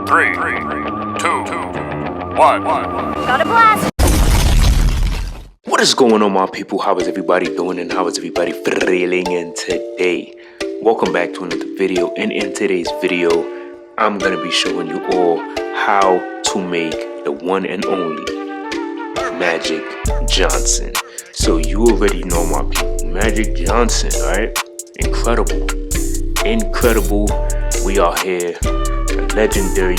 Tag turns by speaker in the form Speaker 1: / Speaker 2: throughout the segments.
Speaker 1: 3, 2, 1.
Speaker 2: Got a blast!
Speaker 3: What is going on, my people? How is everybody doing and how is everybody feeling? And today, welcome back to another video. And in today's video, I'm gonna be showing you all how to make the one and only Magic Johnson. So you already know, my people, Magic Johnson, right? Incredible. We are here, a legendary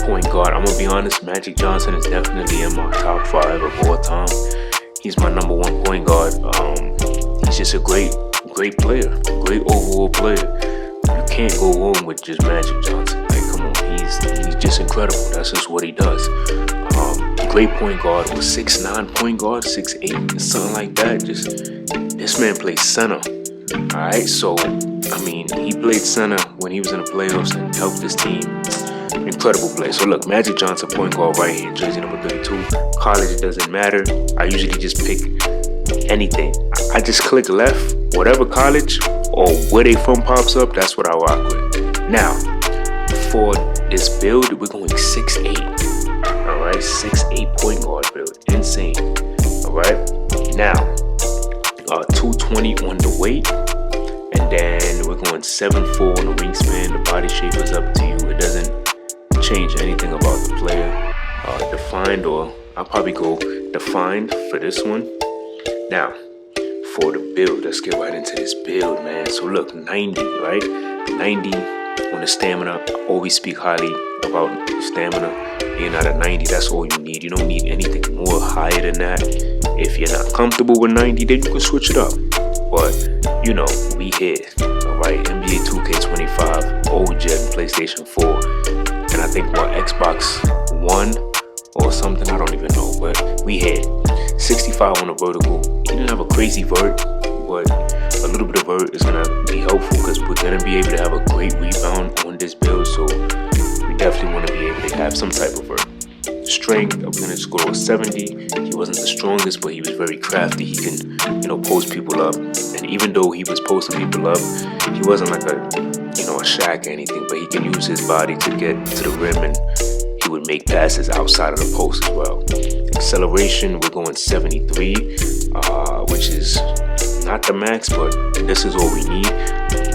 Speaker 3: point guard. I'm gonna be honest, Magic Johnson is definitely in my top 5 of all time. He's my number 1 point guard. He's just a great player, great overall player. You can't go wrong with just Magic Johnson. Like, come on, he's just incredible. That's just what he does. Great point guard, was 6'9" point guard, 6'8", something like that. Just this man plays center. All right, so I mean, he played center when he was in the playoffs and helped his team. Incredible play. So look, Magic Johnson, point guard right here, jersey number 32. College, it doesn't matter. I usually just pick anything. I just click left, whatever college or where they from pops up, that's what I rock with. Now, for this build, we're going 6'8". All right, 6'8" point guard build, insane. All right, now 220 on the weight. And then we're going 7'4" on the wingspan. The body shape is up to you. It doesn't change anything about the player. Defined, or I'll probably go defined for this one. Now, for the build, let's get right into this build, man. So look, 90, right? 90 on the stamina. I always speak highly about stamina. Being at a 90, that's all you need. You don't need anything more higher than that. If you're not comfortable with 90, then you can switch it up. But, you know, we here, alright? NBA 2K25, old gen, PlayStation 4, and I think what, Xbox One or something, I don't even know, but we here. 65 on the vertical. You didn't have a crazy vert, but a little bit of vert is gonna be helpful because we're gonna be able to have a great rebound on this build, so we definitely want to be able to have some type of vert. Strength, I'm gonna just go to a 70. He wasn't the strongest, but he was very crafty. He can, you know, post people up. And even though he was posting people up, he wasn't like a Shaq or anything, but he can use his body to get to the rim, and he would make passes outside of the post as well. Acceleration, we're going 73, which is not the max, but this is all we need.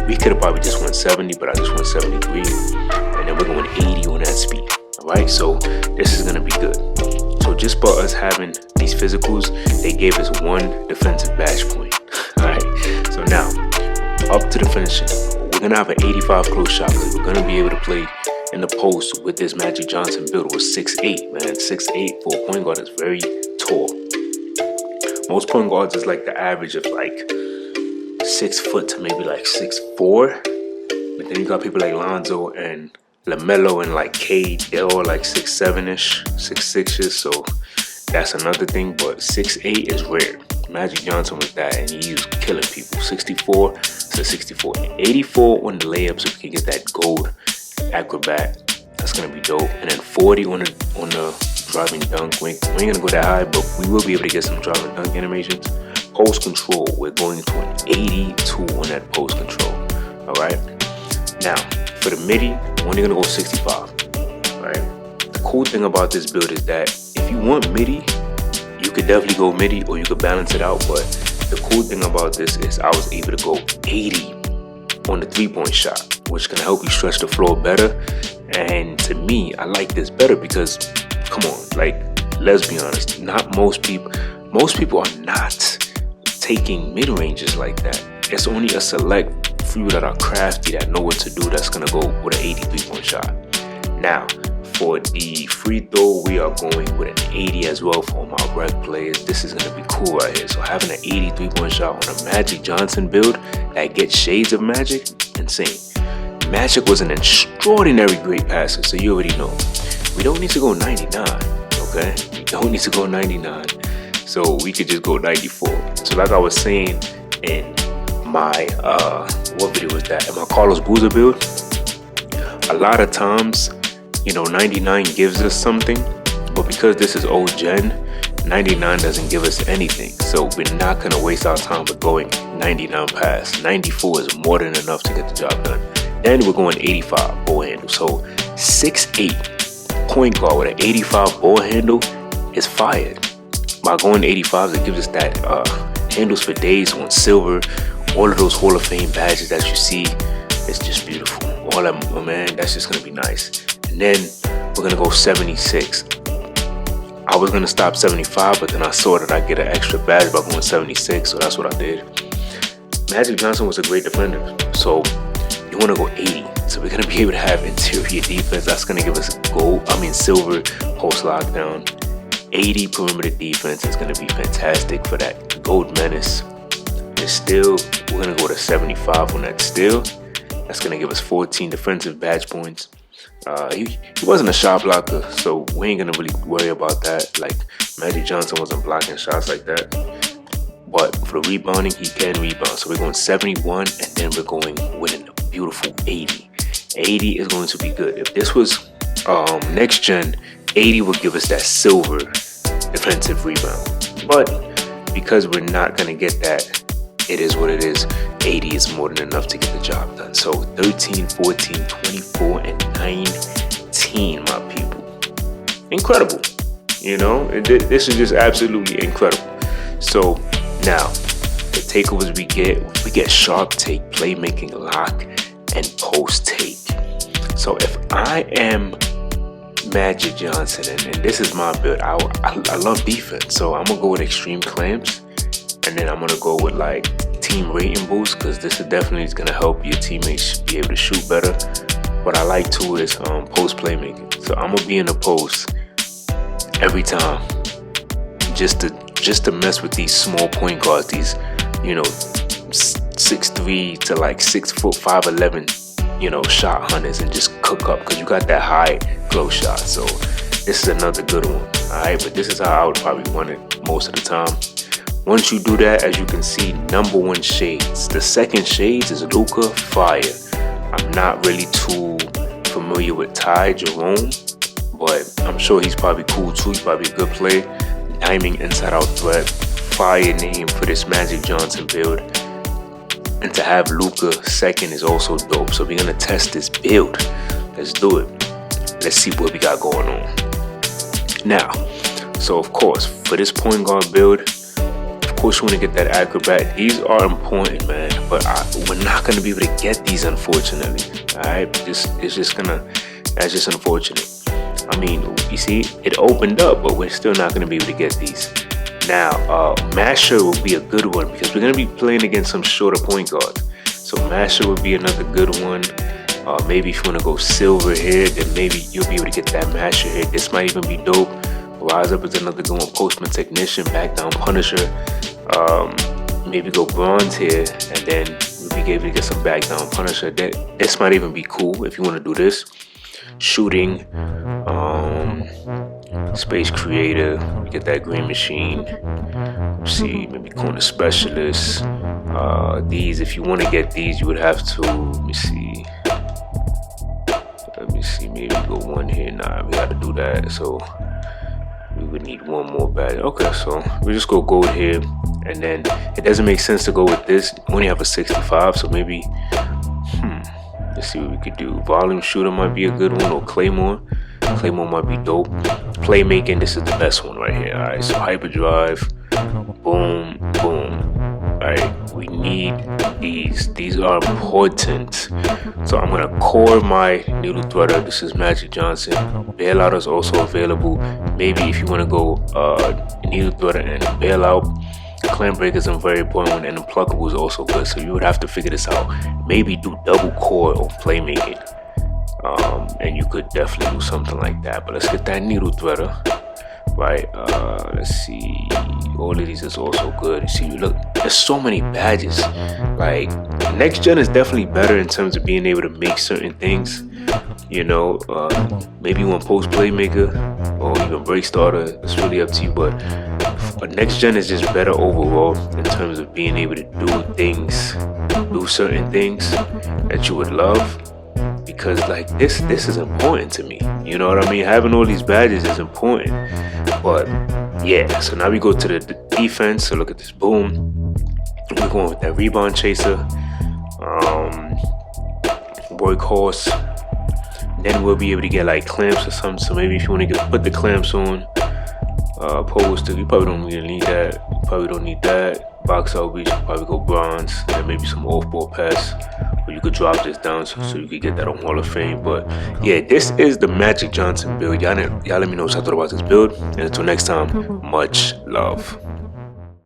Speaker 3: We could have probably just went 70, but I just went 73. And then we're going 80 on that speed. Alright, so this is gonna be good. So just by us having these physicals, they gave us 1 defensive badge point. Alright, so now up to the finishing. We're gonna have an 85 close shot because we're gonna be able to play in the post with this Magic Johnson build. With 6'8", man. 6'8" for a point guard is very tall. Most point guards is like the average of like 6 foot to maybe like 6'4". But then you got people like Lonzo and LaMelo and like Cade, they're all like 6'7"-ish, 6'6"-ish, so that's another thing, but 6'8" is rare. Magic Johnson was that, and he was killing people. 64 to 64. 84 on the layups, so we can get that gold acrobat. That's gonna be dope. And then 40 on the driving dunk. We ain't gonna go that high, but we will be able to get some driving dunk animations. Post control, we're going to an 82 on that post control. Alright? Now, for the midi, we're only gonna go 65. Right? The cool thing about this build is that if you want midi, you could definitely go midi, or you could balance it out. But the cool thing about this is I was able to go 80 on the 3-point shot, which can help you stretch the floor better. And to me, I like this better because, come on, like, let's be honest, not most people are not taking mid ranges like that. It's only a select few that are crafty, that know what to do, that's gonna go with an 83-point shot. Now, for the free throw, we are going with an 80 as well for my rec players. This is gonna be cool right here. So having an 83-point shot on a Magic Johnson build that gets shades of Magic, insane. Magic was an extraordinary great passer, so you already know. We don't need to go 99, okay? We don't need to go 99. So we could just go 94. So like I was saying in my, what video was that? In my Carlos Boozer build, a lot of times, 99 gives us something, but because this is old gen, 99 doesn't give us anything. So we're not gonna waste our time with going 99 past. 94 is more than enough to get the job done. Then we're going 85 ball handle. So 6'8" point guard with an 85 ball handle is fired. By going 85s, it gives us that handles for days on silver. All of those Hall of Fame badges that you see, it's just beautiful. All that, oh man, that's just gonna be nice. And then we're gonna go 76. I was gonna stop 75, but then I saw that I get an extra badge by going 76, so that's what I did. Magic Johnson was a great defender, so you want to go 80. So we're gonna be able to have interior defense. That's gonna give us silver post lockdown. 80 perimeter defense is gonna be fantastic for that gold menace. And still, we're gonna go to 75 on that steal. That's gonna give us 14 defensive badge points. He wasn't a shot blocker, so we ain't gonna really worry about that. Like, Magic Johnson wasn't blocking shots like that. But for the rebounding, he can rebound. So we're going 71, and then we're going with a beautiful 80. 80 is going to be good. If this was next gen, 80 would give us that silver defensive rebound. But because we're not gonna get that, it is what it is. 80 is more than enough to get the job done. So 13, 14, 24, and 19, my people. Incredible. You know, this is just absolutely incredible. So now, the takeovers we get sharp take, playmaking, lock, and post take. So if I am Magic Johnson, and this is my build, I love defense. So I'm gonna go with extreme clamps, and then I'm gonna go with like team rating boost, because this is definitely gonna help your teammates be able to shoot better. What I like too is post playmaking. So I'm gonna be in the post every time, just to mess with these small point guards, these 6'3" to like 6'5", 5'11", shot hunters, and just cook up, because you got that high close shot. So this is another good one. All right, but this is how I would probably want it most of the time. Once you do that, as you can see, number one shades. The second shades is Luka, fire. I'm not really too familiar with Ty Jerome, but I'm sure he's probably cool too. He's probably a good play. Timing, inside out threat, fire name for this Magic Johnson build. And to have Luka second is also dope. So we're gonna test this build. Let's do it. Let's see what we got going on. Now, so of course, for this point guard build, of course you want to get that acrobat. These are important, man, but we're not gonna be able to get these, unfortunately. All right, that's just unfortunate. I mean, you see, it opened up, but we're still not gonna be able to get these. Now, Masher will be a good one, because we're gonna be playing against some shorter point guards. So Masher would be another good one. Maybe if you want to go silver here, then maybe you'll be able to get that Masher here. This might even be dope. Rise Up is another good one. Postman Technician, Back Down Punisher. Maybe go bronze here, and then we'll be able to get some Back Down Punisher. This might even be cool if you want to do this. Shooting, Space Creator, we get that Green Machine. Let's see, maybe Corner Specialist. These, if you want to get these, you would have to, let me see, maybe go one here. Nah, we got to do that, so we would need one more badge. Okay, so we just go gold here, and then it doesn't make sense to go with this. We only have a 65, so maybe, let's see what we could do. Volume Shooter might be a good one, or Claymore. Claymore might be dope. Playmaking, this is the best one right here. Alright, so Hyperdrive, boom, boom. Alright, we need these. These are important. So I'm gonna core my needle threader. This is Magic Johnson. Bailout is also available. Maybe if you want to go needle threader and bailout. Clamp break is a very important one, and Unpluckable is also good. So you would have to figure this out. Maybe do double core of playmaking. And you could definitely do something like that. But let's get that needle threader. Right, let's see. All of these is also good. You see, look, there's so many badges. Like, next gen is definitely better in terms of being able to make certain things. Maybe one post playmaker or even break starter. It's really up to you. But next gen is just better overall in terms of being able to do certain things that you would love. Because like this is important to me. You know what I mean? Having all these badges is important. But yeah, so now we go to the defense. So look at this, boom. We're going with that rebound chaser, workhorse, Then we'll be able to get like clamps or something. So maybe if you want to put the clamps on, pole stick, you probably don't really need that. You probably don't need that. Box out reach, you probably go bronze. And maybe some off-ball pass. Or you could drop this down so you could get that on Hall of Fame. But yeah, this is the Magic Johnson build. Y'all let me know what y'all thought about this build. And until next time, much love.